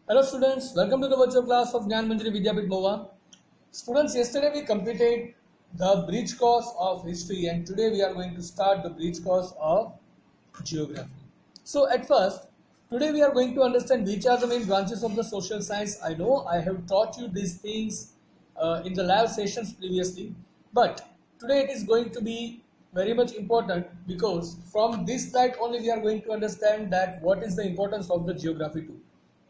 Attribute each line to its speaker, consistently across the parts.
Speaker 1: Hello students, welcome to the virtual class of Gyan Manjari Vidyapit Mova. Students, yesterday we completed the bridge course of history and today we are going to start the bridge course of geography. So at first, today we are going to understand which are the main branches of the social science. I know I have taught you these things in the lab sessions previously, but today it is going to be very much important because from this slide only we are going to understand that what is the importance of the geography too.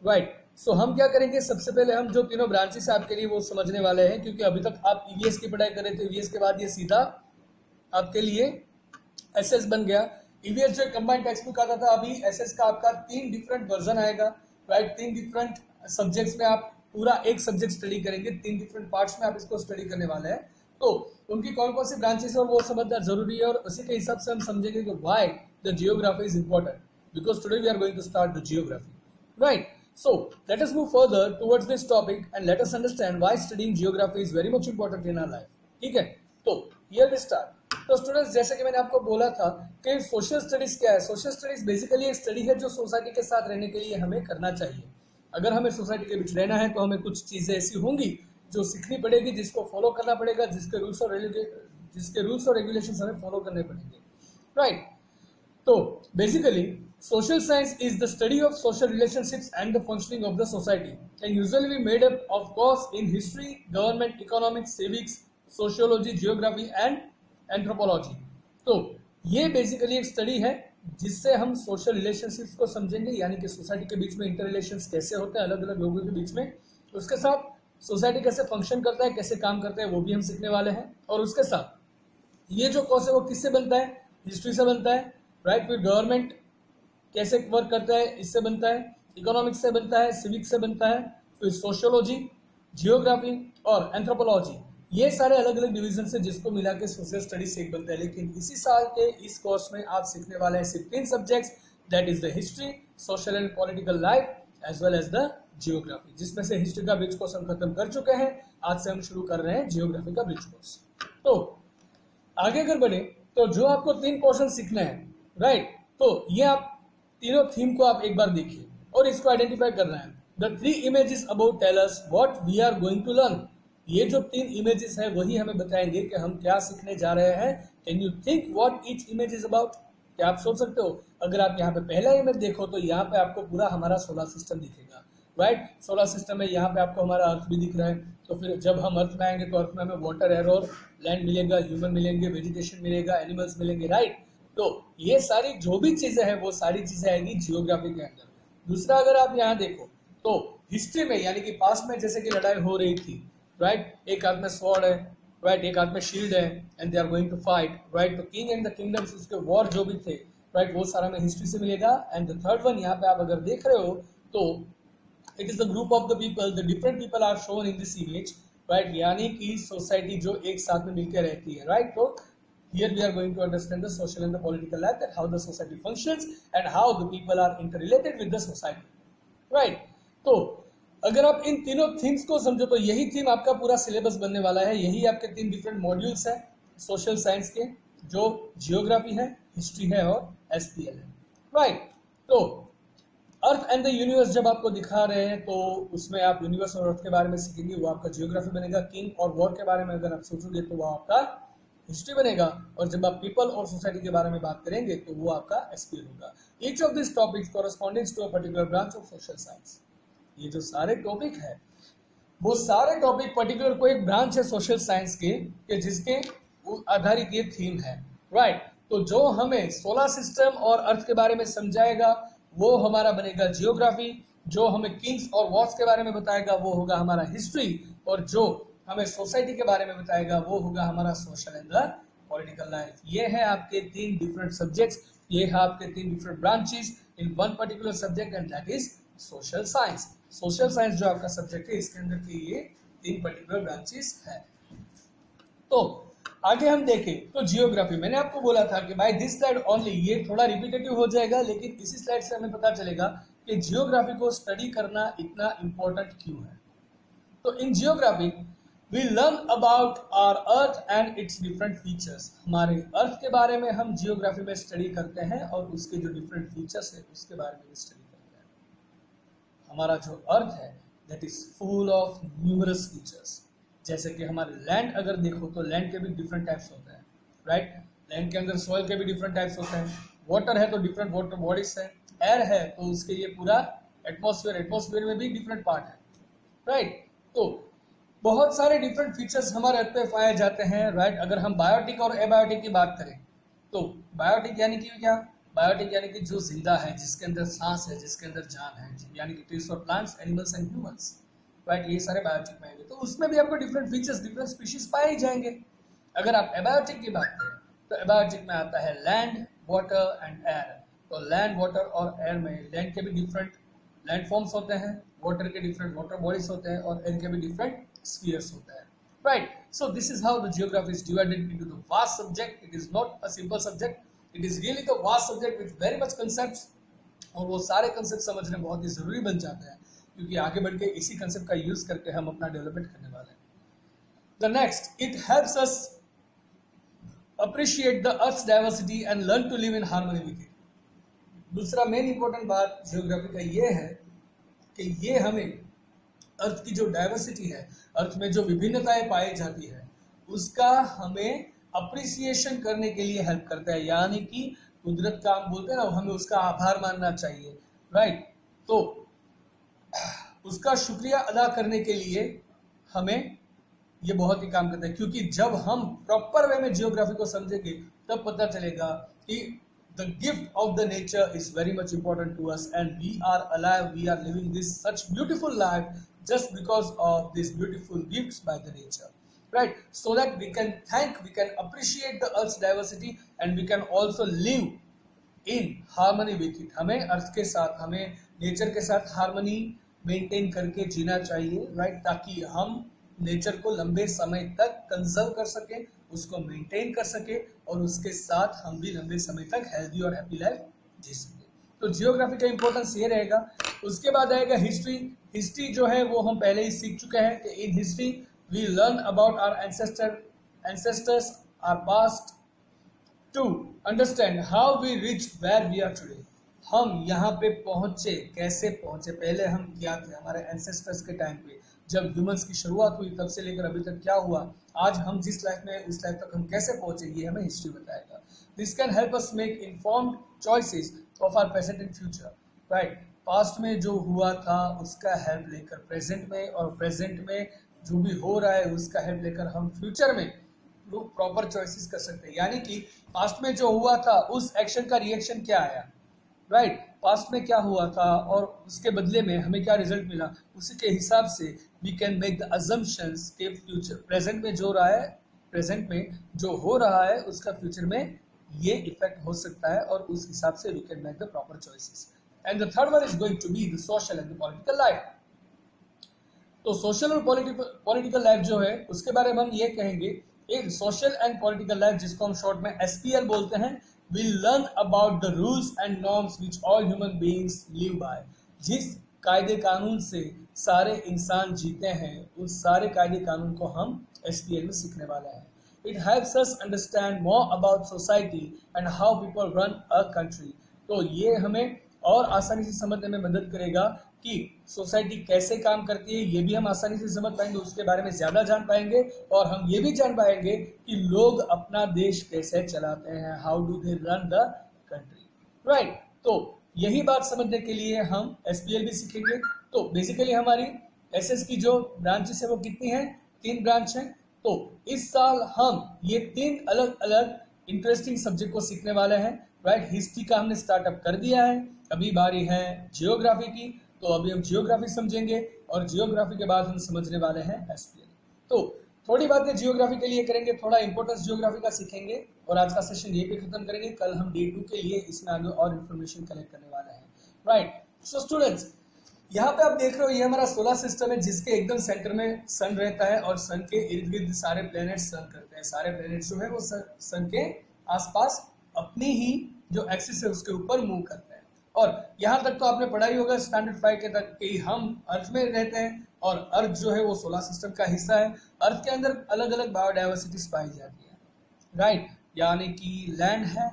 Speaker 1: Right so हम क्या करेंगे, सबसे पहले हम जो तीनों branches आपके लिए वो समझने वाले हैं, क्योंकि अभी तक आप ईवीएस की पढ़ाई कर रहे थे. ईवीएस के बाद ये सीधा आपके लिए एसएस बन गया. ईवीएस जो कंबाइंड टेक्स्ट बुक आता था, अभी एसएस का आपका 3 डिफरेंट वर्जन आएगा. राइट, 3 डिफरेंट सब्जेक्ट्स में आप पूरा एक सब्जेक्ट स्टडी करेंगे. 3 डिफरेंट पार्ट्स में आप इसको स्टडी करने वाले हैं. तो उनकी कौन कौन सी ब्रांचेस है और वो समझना जरूरी है, और उसी के हिसाब से हम समझेंगे कि why the geography is important, because today we are going to start the geography. Right, so let us move further towards this topic and let us understand why studying geography is very much important in our life. ठीक है, तो here we start. तो students, जैसे कि मैंने आपको बोला था कि सोशल स्टडीज क्या है. सोशल स्टडीज बेसिकली एक स्टडी है जो सोसाइटी के साथ रहने के लिए हमें करना चाहिए. अगर हमें सोसाइटी के बीच रहना है तो हमें कुछ चीजें ऐसी होंगी जो सीखनी पड़ेगी, जिसको फॉलो करना पड़ेगा, जिसके रूल्स और रेगुलेशन हमें फॉलो करने पड़ेंगे. राइट, तो basically social science is the study of social relationships and the functioning of the society, and usually be made up of course in history, government, economics, civics, sociology, geography and anthropology. तो ये basically एक study है जिससे हम social relationships को समझेंगे, यानी कि सोसाइटी के बीच में इंटर रिलेशंस कैसे होते हैं अलग अलग लोगों के बीच में, उसके साथ सोसाइटी कैसे फंक्शन करता है, कैसे काम करता है, वो भी हम सीखने वाले हैं. और उसके साथ ये जो कोर्स है वो किससे बनता है, हिस्ट्री से बनता है. राइट, फिर गवर्नमेंट कैसे वर्क करता है इससे बनता है, इकोनॉमिक्स से बनता है, सिविक्स से बनता है, फिर सोशियोलॉजी, जियोग्राफी और एंथ्रोपोलॉजी. ये सारे अलग अलग डिवीजन से जिसको मिला के सोशल स्टडीज से एक बनता है. लेकिन इसी साल के इस कोर्स में आप सीखने वाले हैं सिर्फ 3 subjects, that is the history, social and political life as well as the geography, जिसमें से हिस्ट्री का ब्रिज कोर्स हम खत्म कर चुके हैं. आज से हम शुरू कर रहे हैं जियोग्राफी का ब्रिज कोर्स. तो आगे अगर बढ़े तो जो आपको 3 क्वेश्चन सीखना है, राइट, तो ये आप तीनों थीम को आप एक बार देखिए और इसको आइडेंटिफाई करना है. The 3 images about tell us what we are going to learn. ये जो 3 इमेजेस है वही हमें बताएंगे कि हम क्या सीखने जा रहे हैं. Can you think what each image is about. क्या आप सोच सकते हो? अगर आप यहाँ पे पहला इमेज देखो तो यहाँ पे आपको पूरा हमारा सोलर सिस्टम दिखेगा. राइट, सोलर सिस्टम में यहाँ पे आपको हमारा अर्थ भी दिख रहा है. तो फिर जब हम अर्थ में आएंगे तो अर्थ में हमें वाटर, एयर और लैंड मिलेगा, ह्यूमन मिलेंगे, वेजिटेशन मिलेगा, एनिमल्स मिलेंगे. राइट, तो ये सारी जो भी चीजें हैं वो सारी चीजें आएगी जियोग्राफी के अंदर. दूसरा, अगर आप यहाँ देखो तो हिस्ट्री में, यानी कि पास्ट में जैसे कि लड़ाई हो रही थी, राइट, एक हाथ में स्वॉर्ड है, राइट, एक हाथ में शील्ड है, and they are going to fight. Right, तो किंग एंड द किंगडम्स, उसके वॉर जो भी थे, राइट, वो सारा में हिस्ट्री से मिलेगा. एंड द थर्ड वन यहाँ पे आप अगर देख रहे हो तो it is the group of the people, the different people are shown in this image. Right, यानी कि सोसाइटी जो एक साथ में मिलकर रहती है. राइट, तो here we are going to understand the social and the political life, that how the society functions and how the people are interrelated with the society. Right, तो अगर आप इन तीनों थीम्स को समझो तो यही थीम आपका पूरा सिलेबस बनने वाला है. यही आपके 3 डिफरेंट मॉड्यूल्स हैं सोशल साइंस के, जो जियोग्राफी है, हिस्ट्री है और एसपीएल है. राइट, तो अर्थ एंड द यूनिवर्स जब आपको दिखा रहे हैं तो उसमें आप यूनिवर्स और अर्थ के बारे में सीखेंगे, वो आपका जियोग्राफी बनेगा. किंग और वॉर के बारे में अगर आप सोचोगे तो वो आपका हिस्ट्री बनेगा, और जब आप पीपल और सोसाइटी के बारे में बात करेंगे तो वो आपका एसपीएल होगा. Each of this topics correspondings to a particular branch of social science. ये जो सारे टॉपिक है वो सारे टॉपिक पर्टिकुलर कोई एक ब्रांच है सोशल साइंस के जिसके आधारित ये थीम है. राइट, तो जो हमें सोलर सिस्टम और अर्थ के बारे में समझाएगा वो हमारा बनेगा जियोग्राफी. जो हमें किंग्स और वॉर्स के बारे में बताएगा वो होगा हमारा हिस्ट्री, और जो हमें सोसाइटी के बारे में बताएगा वो होगा हमारा social and the political life. ये है आपके 3 डिफरेंट सब्जेक्ट्स, ये है आपके 3 different branches in one particular subject, and that is social science. Social science जो आपका सब्जेक्ट है इसके अंदर के ये 3 पर्टिकुलर ब्रांचेस है. तो आगे हम देखें तो जियोग्राफी, मैंने आपको बोला था कि बाय दिस स्लाइड ओनली, ये थोड़ा रिपीटेटिव हो जाएगा, लेकिन इसी स्लाइड से हमें पता चलेगा कि जियोग्राफी को स्टडी करना इतना इंपॉर्टेंट क्यों है. तो इन geography We learn about our Earth and its different features. हमारे अर्थ के बारे में हम जियोग्राफी में स्टडी करते हैं और उसके जो डिफरेंट फीचर्स है उसके बारे में स्टडी करते हैं. हमारा जो अर्थ है that is full of numerous features. जैसे कि हमारे लैंड अगर देखो तो लैंड के भी डिफरेंट टाइप्स होते हैं, राइट। लैंड के अंदर सॉइल के भी डिफरेंट टाइप्स होते हैं, वाटर है तो डिफरेंट वाटर बॉडीज है, एयर है तो उसके लिए पूरा एटमॉस्फेयर में भी डिफरेंट पार्ट है, राइट। तो बहुत सारे डिफरेंट फीचर्स हमारे अर्थ पे पाए जाते हैं, राइट। अगर हम बायोटिक और एबायोटिक की बात करें तो बायोटिक यानी कि क्या, बायोटिक यानी कि जो जिंदा है, जिसके अंदर सांस है, जिसके अंदर जान है, यानी कि ट्रीज और plants, animals and humans, right. ये सारे बायोटिक में आएंगे, तो उसमें भी आपको डिफरेंट फीचर्स, डिफरेंट स्पीशीज पाए जाएंगे। अगर आप एबायोटिक की बात करें तो एबायोटिक में आता है लैंड, वाटर एंड एयर। तो लैंड, वाटर और एयर में लैंड के भी डिफरेंट लैंड फॉर्म्स होते हैं, वाटर के डिफरेंट वाटर बॉडीज होते हैं और एयर के भी डिफरेंट स्फीयर्स होते हैं, right? So this is how the geography is divided into the vast subject. It is not a simple subject, it is really the vast subject with very much concepts, और वो सारे concept समझने बहुत ही जरूरी बन जाते हैं क्योंकि आगे बढ़ के इसी कंसेप्ट का यूज करके हम अपना डेवलपमेंट करने वाले हैं। The next, it helps us appreciate the earth's diversity and learn to live in harmony with it. दूसरा मेन इंपॉर्टेंट बात जियोग्राफी का ये है कि ये हमें अर्थ की जो डाइवर्सिटी है, अर्थ में जो विभिन्नताएं पाई जाती है, उसका हमें अप्रिसिएशन करने के लिए हेल्प करता है। यानी कि कुदरत का हम बोलते हैं ना, हमें उसका आभार मानना चाहिए, राइट। तो उसका शुक्रिया अदा करने के लिए हमें ये बहुत ही काम करता है, क्योंकि जब हम प्रॉपर वे में जियोग्राफी को समझेंगे तब पता चलेगा कि the gift of the nature is very much important to us and we are alive, we are living this such beautiful life just because of these beautiful gifts by the nature, right? So that we can appreciate the earth's diversity and we can also live in harmony with it. हमें अर्थ के साथ, हमें nature के साथ harmony maintain करके जीना चाहिए, right, ताकि हम नेचर को लंबे समय तक कंजर्व कर सके, उसको मेंटेन कर सके और उसके साथ हम भी लंबे समय तक हेल्दी और हैप्पी लाइफ जी सके। तो जियोग्राफी का इंपॉर्टेंस ये रहेगा। उसके बाद आएगा हिस्ट्री। हिस्ट्री जो है वो हम पहले ही सीख चुके हैं कि in history we learn about our ancestors, our past, to understand how we reach where we are today. हम यहाँ पे पहुंचे, कैसे पहुंचे, पहले हम क्या थे, हमारे एंसेस्टर्स के टाइम पे जब ह्यूमंस की शुरुआत हुई तब से लेकर अभी तक क्या हुआ, आज हम जिस लाइफ में उस लाइफ तक हम कैसे पहुंचे, ये हमें हिस्ट्री बताएगा। This can help us make informed choices of our present and future, right. Past में जो हुआ था उसका हेल्प लेकर प्रेजेंट में, और प्रेजेंट में जो भी हो रहा है उसका हेल्प लेकर हम फ्यूचर में लोग प्रॉपर चॉइसेस कर सकते हैं। यानी कि पास्ट में जो हुआ था उस एक्शन का रिएक्शन क्या आया, राइट, पास्ट में क्या हुआ था और उसके बदले में हमें क्या रिजल्ट मिला, उसी के हिसाब से we can make the assumptions के फ्यूचर, प्रेजेंट में जो रहा है, प्रेजेंट में जो हो रहा है उसका फ्यूचर में ये इफेक्ट हो सकता है, और उस हिसाब से we can make the proper choices. And the third one is going to be the social and the political life. तो सोशल और पॉलिटिकल लाइफ जो है उसके बारे में हम ये कहेंगे, एक सोशल एंड पॉलिटिकल लाइफ जिसको हम शॉर्ट में SPL बोलते हैं, we learn about the rules and norms which all human beings live by। जिस कायदे कानून से सारे इंसान जीते हैं उस सारे कायदे कानून को हम SPL में सीखने वाले हैं। It helps us understand more about society and how people run a country। तो ये हमें और आसानी से समझने में मदद करेगा कि सोसाइटी कैसे काम करती है, ये भी हम आसानी से समझ पाएंगे, उसके बारे में ज्यादा जान पाएंगे, और हम ये भी जान पाएंगे कि लोग अपना देश कैसे चलाते हैं, how do they run the country, right. तो यही बात समझने के लिए हम SPL भी सीखेंगे। तो बेसिकली हमारी SS की जो ब्रांचेस है वो कितनी है, 3 ब्रांच है। तो इस साल हम ये 3 अलग अलग इंटरेस्टिंग सब्जेक्ट को सीखने वाले हैं, राइट। हिस्ट्री का हमने स्टार्टअप कर दिया है, अभी बारी है जियोग्राफी की, तो अभी हम जियोग्राफी समझेंगे और जियोग्राफी के बाद हम समझने वाले हैं SPL। तो थोड़ी बातें जियोग्राफी के लिए करेंगे, थोड़ा इंपॉर्टेंस जियोग्राफी का सीखेंगे और आज का सेशन यही पे खत्म करेंगे। कल हम डे 2 के लिए इसमें आगे और इन्फॉर्मेशन कलेक्ट करने वाले हैं, राइट। सो स्टूडेंट्स, यहाँ पे आप देख रहे हो ये हमारा सोलर सिस्टम है जिसके एकदम सेंटर में सन रहता है और सन के इर्द गिर्द सारे प्लैनेट्स रन करते हैं। सारे प्लैनेट्स जो है वो सन के आसपास अपनी ही जो एक्सिस है उसके ऊपर मूव करते हैं। और यहाँ तक तो आपने पढ़ा ही होगा स्टैंडर्ड 5 के तक कि हम अर्थ में रहते हैं और अर्थ जो है वो सोलर सिस्टम का हिस्सा है। अर्थ के अंदर अलग अलग बायोडाइवर्सिटीज पाई जाती है, राइट। यानी कि लैंड है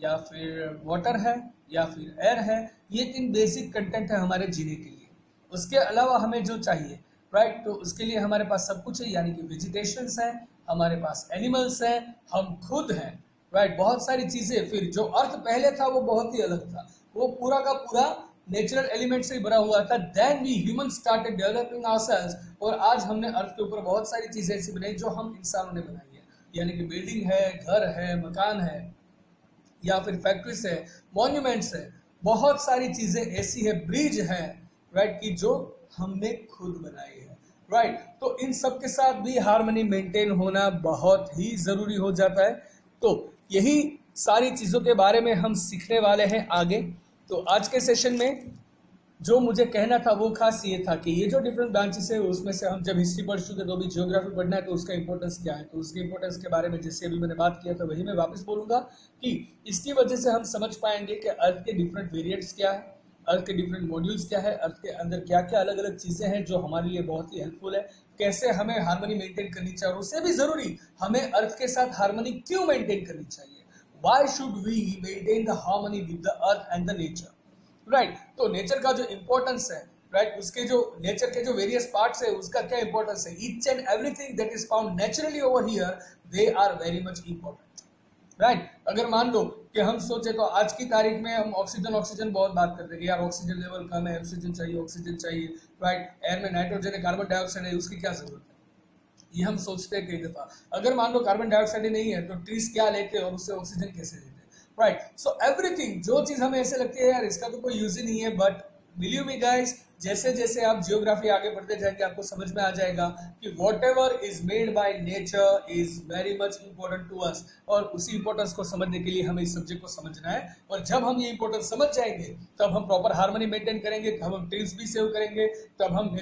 Speaker 1: या फिर वाटर है या फिर एयर है, ये 3 बेसिक कंटेंट है हमारे जीने के लिए। उसके अलावा हमें जो चाहिए, राइट, तो उसके लिए हमारे पास सब कुछ है, यानी कि वेजिटेशंस हैं, हमारे पास एनिमल्स हैं, हम खुद हैं, राइट, बहुत सारी चीजें। फिर जो अर्थ पहले था वो बहुत ही अलग था, वो पूरा का पूरा नेचुरल एलिमेंट से भरा हुआ था। Then we human started developing ourselves, और आज हमने अर्थ के ऊपर बहुत सारी चीजें ऐसी बनाई जो हम इंसानों ने बनाई है, यानी कि बिल्डिंग है, घर है, मकान है, या फिर फैक्ट्रीज है, मॉन्यूमेंट्स है, बहुत सारी चीजें ऐसी है, ब्रिज है, राइट, कि जो हमने खुद बनाई है, राइट। तो इन सब के साथ भी हार्मनी मेंटेन होना बहुत ही जरूरी हो जाता है। तो यही सारी चीजों के बारे में हम सीखने वाले हैं आगे। तो आज के सेशन में जो मुझे कहना था वो खास ये था कि ये जो डिफरेंट ब्रांचेस है उसमें से हम जब हिस्ट्री पढ़ चुके तो भी ज्योग्राफी पढ़ना है, तो उसका इंपॉर्टेंस क्या है, तो उसके इंपॉर्टेंस के बारे में जैसे अभी मैंने बात किया था वही मैं वापस बोलूंगा कि इसकी वजह से हम समझ पाएंगे कि अर्थ के डिफरेंट वेरिएंट्स क्या है, अर्थ के डिफरेंट मॉड्यूल्स क्या है, अर्थ के अंदर क्या क्या अलग अलग चीजें हैं जो हमारे लिए बहुत ही हेल्पफुल है, कैसे हमें हार्मनी मेंटेन करनी चाहिए, और उससे भी जरूरी हमें अर्थ के साथ हार्मनी क्यों मेंटेन करनी चाहिए, why should we maintain the harmony with the earth and the nature, right. तो नेचर का जो इंपॉर्टेंस है, राइट, उसके जो नेचर के जो वेरियस पार्ट्स है उसका क्या इंपॉर्टेंस है, each and everything that is found naturally over here, they are very much important, right. अगर मान लो कि हम सोचे तो आज की तारीख में हम ऑक्सीजन बहुत बात करते हैं कि यार ऑक्सीजन लेवल कम है, ऑक्सीजन चाहिए, राइट, एयर में नाइट्रोजन है, कार्बन डाइऑक्साइड है, उसकी क्या जरूरत है, ये हम सोचते हैं कई दफा। अगर मान लो कार्बन डाइऑक्साइड नहीं है तो ट्रीज क्या लेते हैं और उससे ऑक्सीजन कैसे लेते हैं, राइट। सो एवरीथिंग, जो चीज हमें ऐसे लगती है यार इसका तो कोई यूज ही नहीं है, बट बिलीव मी गाइस, जैसे जैसे आप जियोग्राफी आगे बढ़ते जाएंगे आपको समझ में आ जाएगा कि whatever is made by nature is very much important to us, और उसी इंपॉर्टेंस को समझने के लिए हमें इस सब्जेक्ट को समझना है। और जब हम ये इंपॉर्टेंस समझ जाएंगे तब हम प्रॉपर हार्मनी मेंटेन करेंगे, तब हम ट्रीज भी सेव करेंगे, तब हम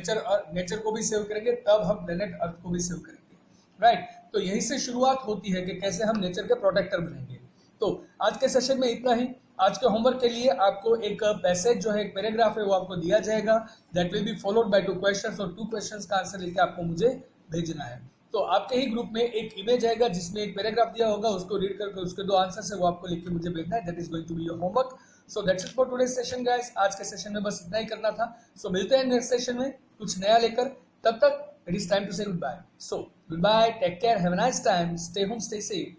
Speaker 1: नेचर को भी सेव करेंगे, तब हम प्लेनेट अर्थ को भी सेव करेंगे, राइट। तो यहीं से शुरुआत होती है कि कैसे हम नेचर के प्रोटेक्टर बनेंगे। तो आज के सेशन में इतना ही। आज के होमवर्क के लिए आपको एक पैसेज जो है, एक पैराग्राफ है, वो आपको दिया जाएगा, that will be followed by 2 questions, और 2 क्वेश्चंस का आंसर लेके आपको मुझे भेजना है। तो आपके ही ग्रुप में एक इमेज आएगा जिसमें एक पैराग्राफ दिया होगा, उसको रीड करके उसके 2 आंसर्स है वो आपको लिख के मुझे भेजना है, that is going to be your homework. So that's it for today's session guys. आज के सेशन में बस इतना ही करना था। सो मिलते हैं नेक्स्ट सेशन में कुछ नया लेकर, तब तक it is time to say goodbye. So goodbye, take care, have a nice time, stay home, stay safe,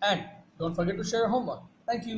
Speaker 1: and don't forget to share your homework. Thank you.